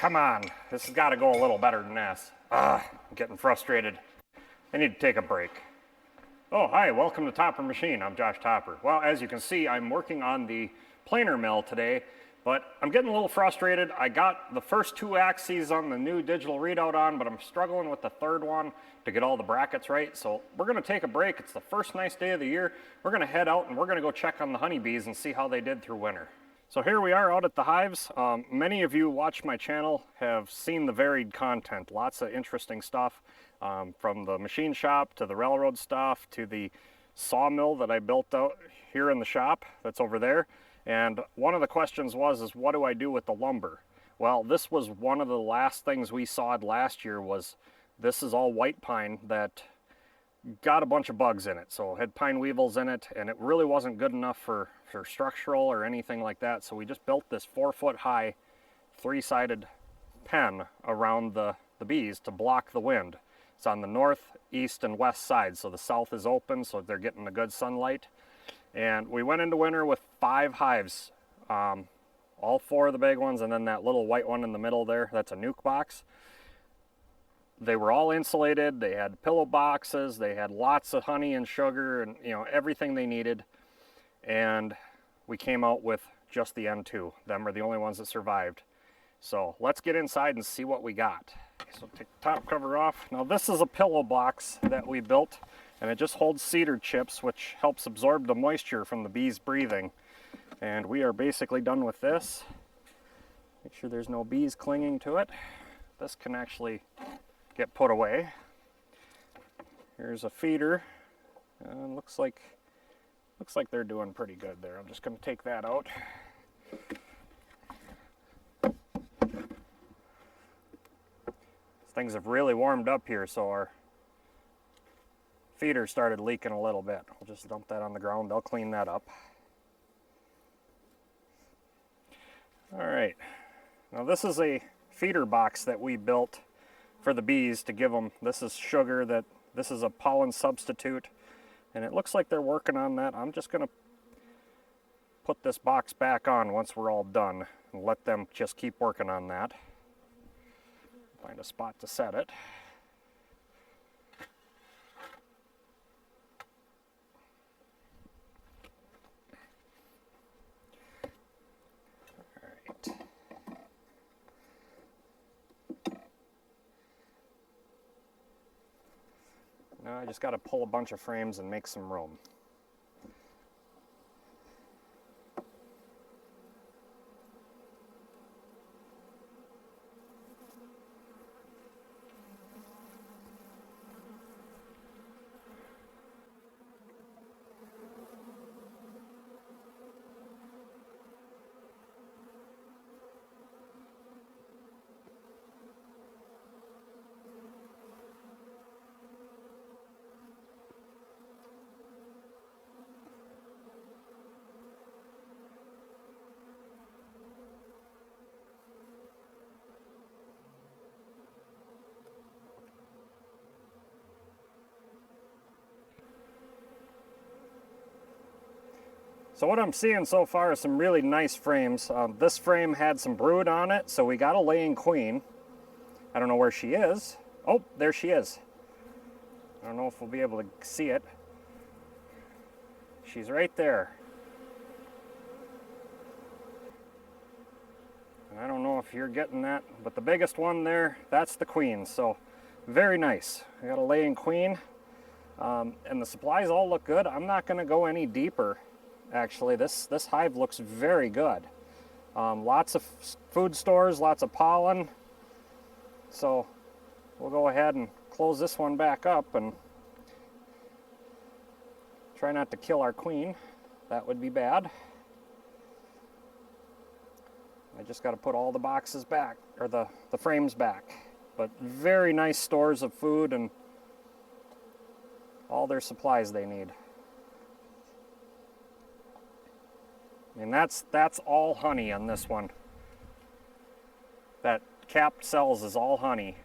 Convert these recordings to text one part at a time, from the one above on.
come on. This has got to go a little better than this. I'm getting frustrated. I need to take a break. Oh, hi, welcome to Topper Machine. I'm Josh Topper. Well, as you can see, I'm working on the planer mill today, but I'm getting a little frustrated. I got the first 2 axes on the new digital readout on, but I'm struggling with the third one to get all the brackets right. So we're gonna take a break. It's the first nice day of the year. We're gonna head out and we're gonna go check on the honeybees and see how they did through winter. So here we are out at the hives. Many of you watch my channel have seen the varied content, lots of interesting stuff, from the machine shop to the railroad stuff to the sawmill that I built out here in the shop that's over there. And one of the questions is what do I do with the lumber? Well, this was one of the last things we sawed last year. This is all white pine that got a bunch of bugs in it, so it had pine weevils in it, and it really wasn't good enough for structural or anything like that. So we just built this 4-foot high 3-sided pen around the bees to block the wind. It's on the north, east, and west side, so the south is open, so they're getting the good sunlight. And we went into winter with 5 hives, all 4 of the big ones, and then that little white one in the middle there, that's a nuke box. They were all insulated, they had pillow boxes, they had lots of honey and sugar and everything they needed. And we came out with just the N2. Them are the only ones that survived. So let's get inside and see what we got. So take the top cover off. Now this is a pillow box that we built, and it just holds cedar chips, which helps absorb the moisture from the bees breathing. And we are basically done with this. Make sure there's no bees clinging to it. This can actually get put away. Here's a feeder. Looks like they're doing pretty good there. I'm just going to take that out. Things have really warmed up here, so our feeder started leaking a little bit. We'll just dump that on the ground. They'll clean that up. All right. Now this is a feeder box that we built for the bees to give them. This is sugar, this is a pollen substitute, and it looks like they're working on that. I'm just going to put this box back on once we're all done and let them just keep working on that. Find a spot to set it. All right. Now I just got to pull a bunch of frames and make some room. So what I'm seeing so far is some really nice frames. This frame had some brood on it, so we got a laying queen. I don't know where she is. Oh, there she is. I don't know if we'll be able to see it. She's right there. And I don't know if you're getting that, but the biggest one there, that's the queen. So very nice. I got a laying queen. And the supplies all look good. I'm not going to go any deeper. Actually, this hive looks very good. Lots of food stores, lots of pollen. So we'll go ahead and close this one back up and try not to kill our queen. That would be bad. I just got to put all the boxes back, or the frames back. But very nice stores of food and all their supplies they need. And that's all honey on this one. That capped cells is all honey.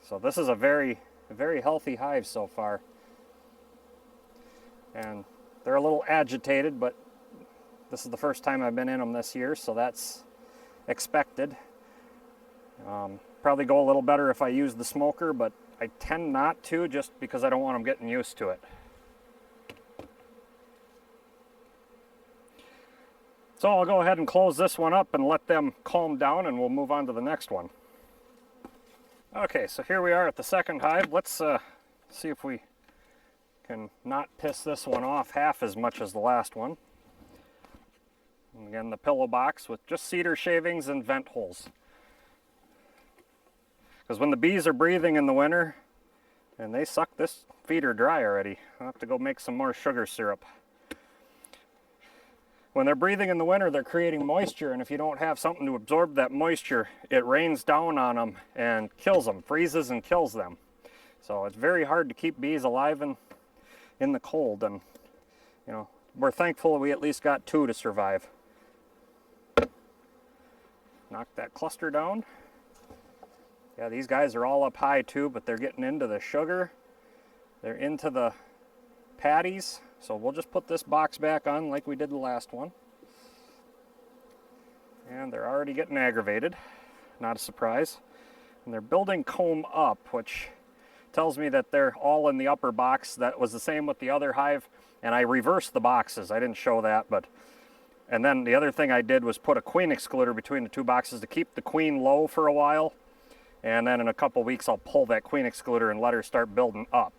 So this is a very healthy hive so far. And they're a little agitated, but This is the first time I've been in them this year, so that's expected. Probably go a little better if I use the smoker, but I tend not to just because I don't want them getting used to it. So I'll go ahead and close this one up and let them calm down, and we'll move on to the next one. Okay, so here we are at the second hive. Let's see if we can not piss this one off half as much as the last one. And again, the pillow box with just cedar shavings and vent holes. Because when the bees are breathing in the winter, and they suck this feeder dry already, I'll have to go make some more sugar syrup. When they're breathing in the winter, they're creating moisture, and if you don't have something to absorb that moisture, it rains down on them and kills them, freezes and kills them. So it's very hard to keep bees alive in the cold, and you know, we're thankful we at least got 2 to survive. Knock that cluster down. Yeah, these guys are all up high too, but they're getting into the sugar. They're into the patties. So we'll just put this box back on like we did the last one. And they're already getting aggravated. Not a surprise. And they're building comb up, which tells me that they're all in the upper box. That was the same with the other hive. And I reversed the boxes. I didn't show that, but... And then the other thing I did was put a queen excluder between the 2 boxes to keep the queen low for a while. And then in a couple weeks I'll pull that queen excluder and let her start building up.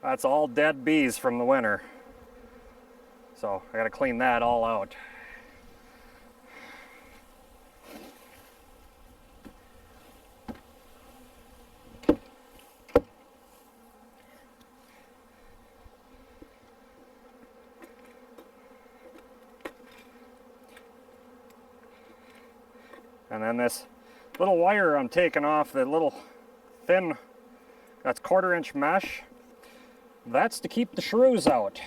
That's all dead bees from the winter. So I gotta clean that all out. And then this little wire I'm taking off, the little thin, that's 1/4-inch mesh. That's to keep the shrews out.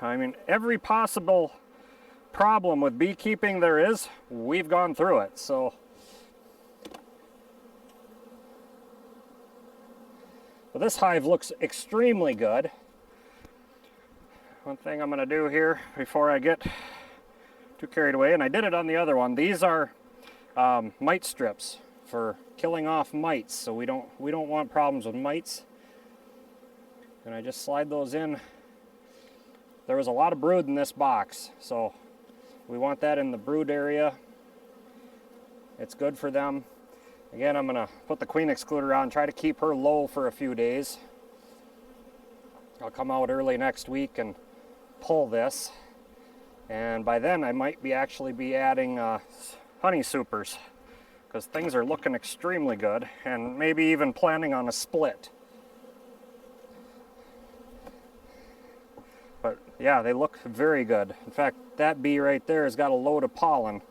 I mean, every possible problem with beekeeping there is, we've gone through it, so. But this hive looks extremely good. One thing I'm gonna do here before I get too carried away, and I did it on the other one, these are mite strips for killing off mites, so we don't want problems with mites. And I just slide those in. There was a lot of brood in this box, so we want that in the brood area. It's good for them. Again, I'm gonna put the queen excluder on, try to keep her low for a few days. I'll come out early next week and pull this. And by then I might actually be adding honey supers, because things are looking extremely good, and maybe even planning on a split. But yeah, they look very good. In fact, that bee right there has got a load of pollen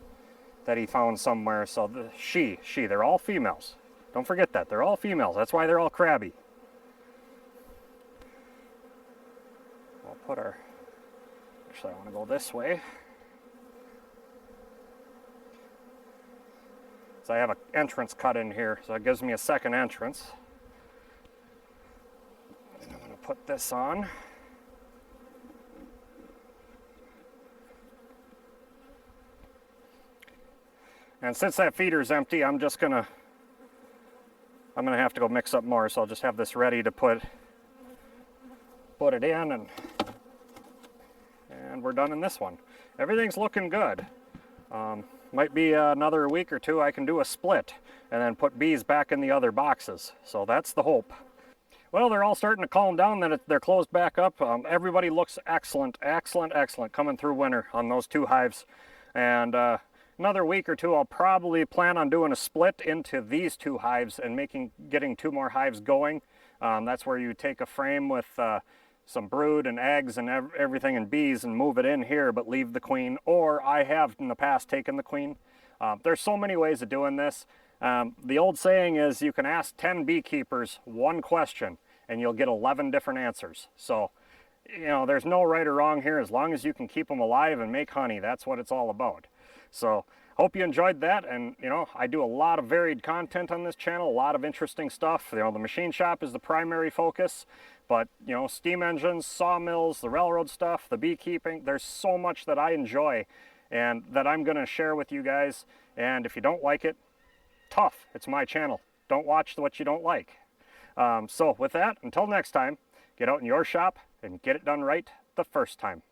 that he found somewhere. So they're all females. Don't forget that. They're all females. That's why they're all crabby. We'll put our... Actually, I want to go this way. So I have an entrance cut in here, so it gives me a second entrance. And I'm going to put this on. And since that feeder's empty, I'm gonna have to go mix up more, so I'll just have this ready to put it in, and we're done in this one. Everything's looking good. Might be another week or two I can do a split and then put bees back in the other boxes. So that's the hope. Well, they're all starting to calm down, that they're closed back up. Everybody looks excellent, excellent, excellent coming through winter on those 2 hives. And another week or two, I'll probably plan on doing a split into these 2 hives and getting 2 more hives going. That's where you take a frame with some brood and eggs and everything and bees and move it in here, but leave the queen. Or I have in the past taken the queen. There's so many ways of doing this. The old saying is you can ask 10 beekeepers 1 question and you'll get 11 different answers. So, you know, there's no right or wrong here. As long as you can keep them alive and make honey, that's what it's all about. So hope you enjoyed that. And you know, I do a lot of varied content on this channel, a lot of interesting stuff. You know, the machine shop is the primary focus, but you know, steam engines, sawmills, the railroad stuff, the beekeeping, there's so much that I enjoy and that I'm going to share with you guys. And if you don't like it, tough, it's my channel. Don't watch what you don't like. So with that, until next time, get out in your shop and get it done right the first time.